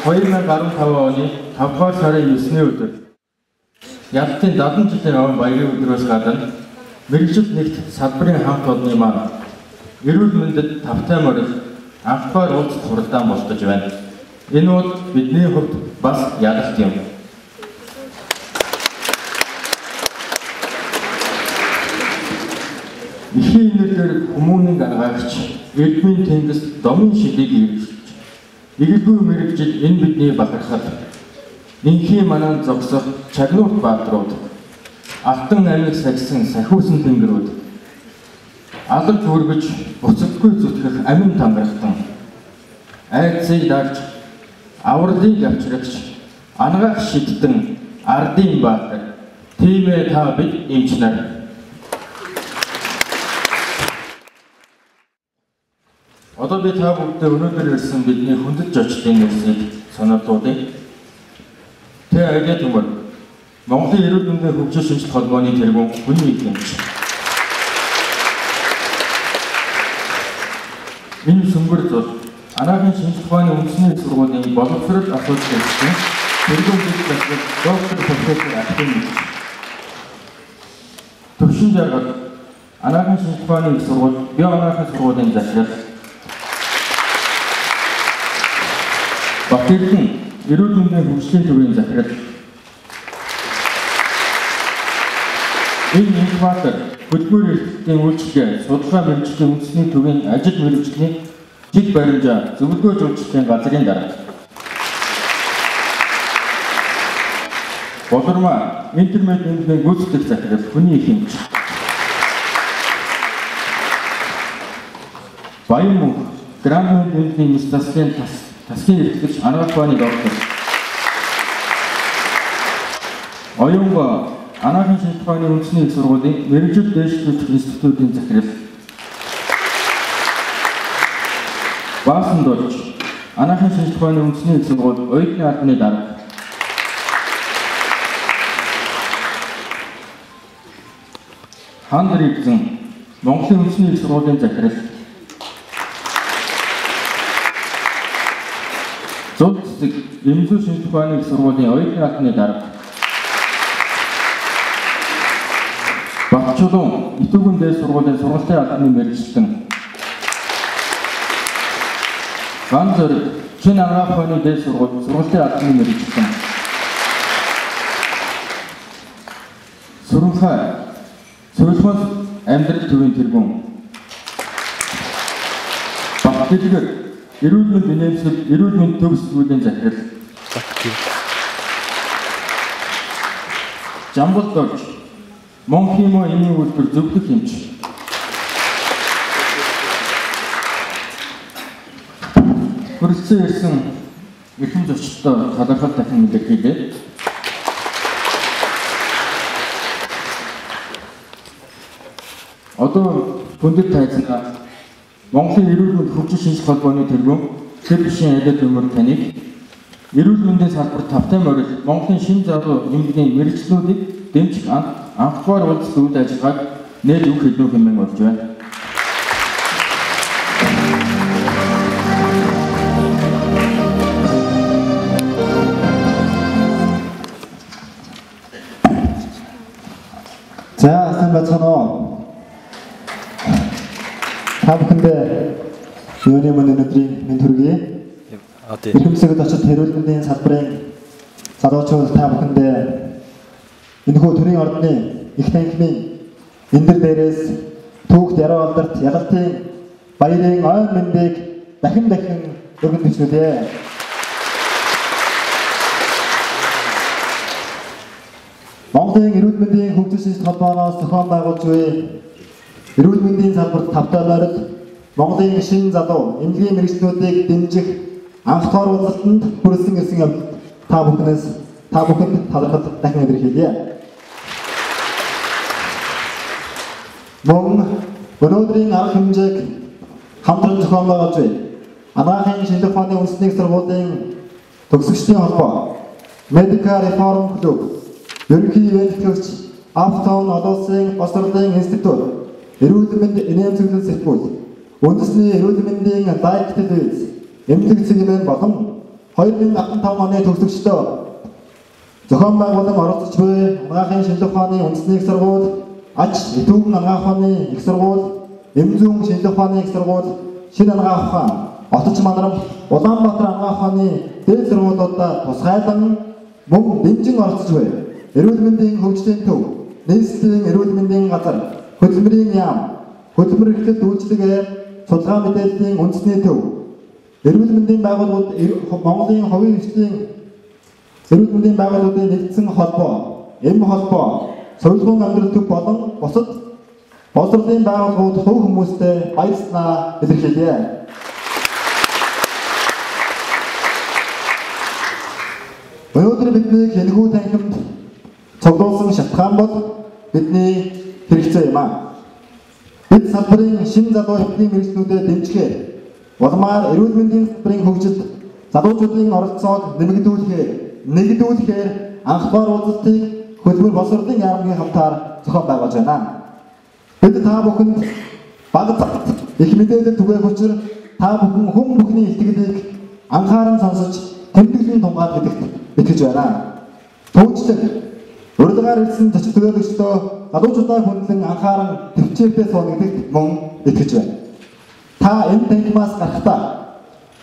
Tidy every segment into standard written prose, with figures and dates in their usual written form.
2015 оны 5 дугаар сарын 9-ний өдөр Ялтын 70 жилийн өмнө баярын өдрөөс гадна мэргэжил нэгт салбарын хамт олонны маань эрүүл мэндэд тавтай морил анхдугаар уулзалт хуралдаан болтож байна. Энэ бол бидний хувьд бас ялалт юм. Ихийн инээлээр хүмүүнийг гаргаагч Эрдмийн тэнгис домын шилийг ирүүлж Игэргүй мэрэгжил энэ бидний бахархал инхийн манан зогсох чагнуурт баатрууд алтан амиг сагсан сахиусан тэнгэрүүд алж үргэж буцалтгүй зүтгэх амин тангарахтан айцыг дарж авралыг авчрагч ангаах шидтэн ардын баатар тиймээ та бид эмч нар. Одоо би та бүгдээ өнөөдөр ирсэн бидний хүндэт зочдын нэрсийг санаатуулъя. Тэ агад өмөр Монголын эрүүл мэндийн хөгжил шинжилгээ холбооны тэргүүн хүний эзэмч. Энэ сүмбэр зул анагаахын шинжилгээ ухааны үндэсний сургуулийн боловсрол асуудал гэсэн тэргүүн дэвшил доктор профессор Ахын төвшин жаргал анагаахын шинжилгээ ухааны сургууль био анагаахын сургуулийн захирал Батэрдэн эрүүл мэндийн хөгжлийн төвийн захирал энэ инкубатор хөдөлмөр эрхтлийн үйлчлэгээ судалгаа мэргэжлийн үндэсний төвийн ажил мэргэжлийн жиг баримжаа зөвлөгөө зөвлөлтийн газрын дарга Болормаа интернет нэмлийн гүйцэтгэх захирал хүний их хэмж Баян Гранд нэмлийн мэс Тасгийн эрхлэгч анагаах ухааны доктор Оюнга анагаахын шинжилгээ ухааны үндэсний сургуулийн мэргэжил дэвшлүүлэх институтын захирал Баасан дорж анагаахын шинжилгээ ухааны үндэсний сургууль оюутны албаны дарга Хандар Эзэн Монголын үндэсний сургуулийн захирал Зулцэг эмзүү шинжилгээ ухааны сургуулийн оюутны албаны дарга Батчулуун Итүгэн дээд сургуулийн сургалтын албаны мэргэжилтэн Ган Зориг Чин анагаах ухааны дээд сургууль сургалтын албаны мэргэжилтэн Сүрэнхай Сөрөлмөс амьдрал төвийн тэргүүн Батгэлгэр эрүүл мэнд инээмсэл эрүүл мэнд төв сэтгүүлийн захирал Жамбал дорж Монхимо эмийн үйлдвэр зөвлөх эмч Хүрэлцэн ирсэн эрхэм зочдтой талархал дахин мэдээлэлээ. Одоо хүндэт тайзнаа Монголын эрүүл мэнд хөгжил шинжилгээ холбооны тэргүүн Тэрбишийн Алиад өмөр таныг эрүүл мэндийн салбарт тавтай морил Монголын шинэ залуу эмнэлгийн мэргэжлүүдийг дэмжих анхдугаар уулзалт үйл ажиллагааг нээж өгөх хэлнүү хэмээн болж байна. За, сайн байцгаана уу? Та бүхэндээ юуны мөн өнөөдрийн мэнд хүргэе. Эрхэмсэгэд очиж эрүүл мэндийн салбарын залуучууд та бүхэндээ энэхүү төрийн ордны их танхимын эндэр дээрээс түүхт яруу алдарт ялалтын баярын ойн мэндийг дахин өргөн дэвшүүлье. Монголын эрүүл мэндийн хөгжил шинжилгээ холбооноос зохион байгуулж буй эрүүл мэндийн салбарт тавтай морил Монголын шинэ залуу эмнэлгийн мэргэжлүүдийг дэмжих анхдугаар уулзалтанд хүрэлцэн ирсэн явдал та бүхэнд талархал дахин илэрхийлье. Мөн өнөөдрийн арга хэмжээг хамтран зохион байгуулж буй анагаахын шинжилгээ ухааны үндэсний сургуулийн төгсөгчдийн холбоо Medical Reform Club ерөнхий ивент Автон олон улсын босрлын институт эрүүл мэнд инээмсэглэл сэтгүүл үндэсний эрүүл мэндийн дайректор эмнэлэг цэглэмэн болон 2015 оны төгсөгчдөө зохион байгуулан оролцож буй анагаахын шинжлэх ухааны үндэсний их сургууль, ач итүүгэн анагаах ухааны их сургууль, эмзүүн шинжлэх ухааны их сургууль, шинэ анагаах ухаан, Отч манарам, Улаанбаатар анагаах ухааны дээд сургуулиудаа тусгайлан мөн дэмжин оролцож буй эрүүл мэндийн хөгжлийн төв, нийслэлийн эрүүл мэндийн газар, хөдөлмөрийн яам, хөдөлмөр эрхлэлд үйлчлэгээ, судалгаа мэдээллийн үндэсний төв, эрүүл мэндийн байгууллагууд Монголын хувийн хөгжлийн эрүүл мэндийн байгууллагуудын нэгдсэн холбоо, эм холбоо, соёлгон амьдрал төв болон бусад боловсролын байгууллагууд хувь хүмүүстэй баярснаа илэрхийлье. Өнөөдөр бидний энэхүү танхимд цуглуулсан шалтгаан бол бидний хэрэгцээ юм аа. Бид салбарын шинэ залуу хэвлэлийн мэргэжлүүдэд дэмжихээр улмаар эрүүл мэндийн салбарын хөгжилд залуучуудын оролцоог нэгдүүлэхээр анх дугаар уулзалтыг хөтөлбөр боловсролын яамгийн хамтаар зохион байгуулж байна. Бид та бүхэнд багц их мэдээлэл түгээх учраа та бүхэн хүн бүхний итгэлийг анхааран сонсож тэмдэглэн тунгаад гэдэгт итгэж байна. Түүнчлэн урилгаар ирсэн зочид төлөөлөгчдөө залуучуудаа хүндлэн анхааран төвчээртэй сууна гэдэгт мөн итгэж байна. Та энэ танхимаас гарахдаа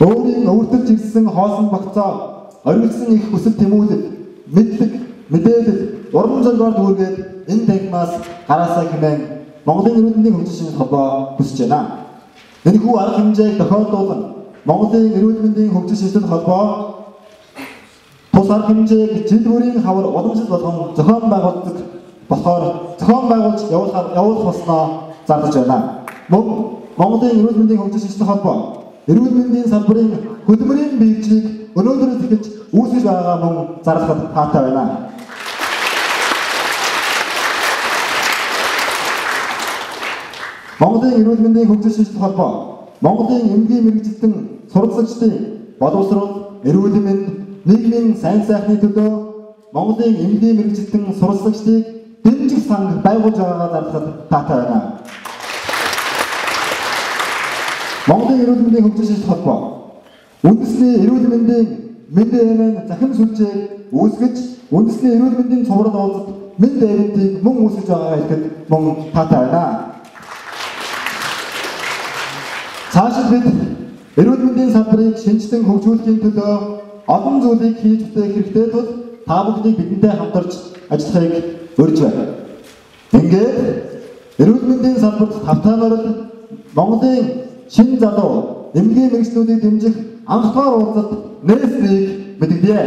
өөрийн өвөртөж ирсэн хоосон багцаа оргилсан их хүсэл тэмүүлэл, мэдлэг, мэдээлэл, уран зоригоор дүүргээд энэ танхимаас гараасаа хэмээн Монголын эрүүл мэндийн хөгжил шинжилгээ холбоо хүсэж байна. Энэхүү арга хэмжээг тохиолдуулан Монголын эрүүл мэндийн хөгжил шинжилгээ холбоо тус арга хэмжээг жил бүрийн хавар уламжлал болгон зохион байгуулдаг болохоор зохион байгуулж явуулах болсноо зарлаж байна. Мөн Монголын эрүүл мэндийн хөгжил шинжилгээ холбоо эрүүл мэндийн салбарын хөдөлмөрийн биелжийг өнөөдрөөс эхэлж үүсгэж байгаагаа мөн зарлахад таатай байна. Монголын эрүүл мэндийн хөгжил шинжилгээ холбоо Монголын эмнэлгийн мэргэжилтэн сурвалжлагчдын боловсрол, эрүүл мэнд, нийгмийн сайн сайхны төлөө Монголын эмнэлгийн мэргэжилтэн сурвалжлагчдыг дэмжих сан байгуулж байгаагаа зарлахад таатай байна. Монголын эрүүл мэндийн хөгжил шинжилгээ холбоо үндэсний эрүүл мэндийн мэндийн хэмээн захим сүлжээг үүсгэж үндэсний эрүүл мэндийн цуврал уулзалт мэнд эвентийг мөн үүсгэж байгаагаа хэлэхэд мөн таатай байна. Цаашид бид эрүүл мэндийн салбарыг шинжилэн хөгжүүлэхийн төлөө олон зүйлийг хийж бүтээх хэрэгтэй тул та бүхнийг бидэнтэй хамтарч ажиллахыг урьж байна. Ингээд эрүүл мэндийн салбарт тавтаанаар Монголын шинэ залуу эмнэлгийн мэргэжлүүдийг дэмжих анх дугаар уулзалт нээснийг мэдэгдэе.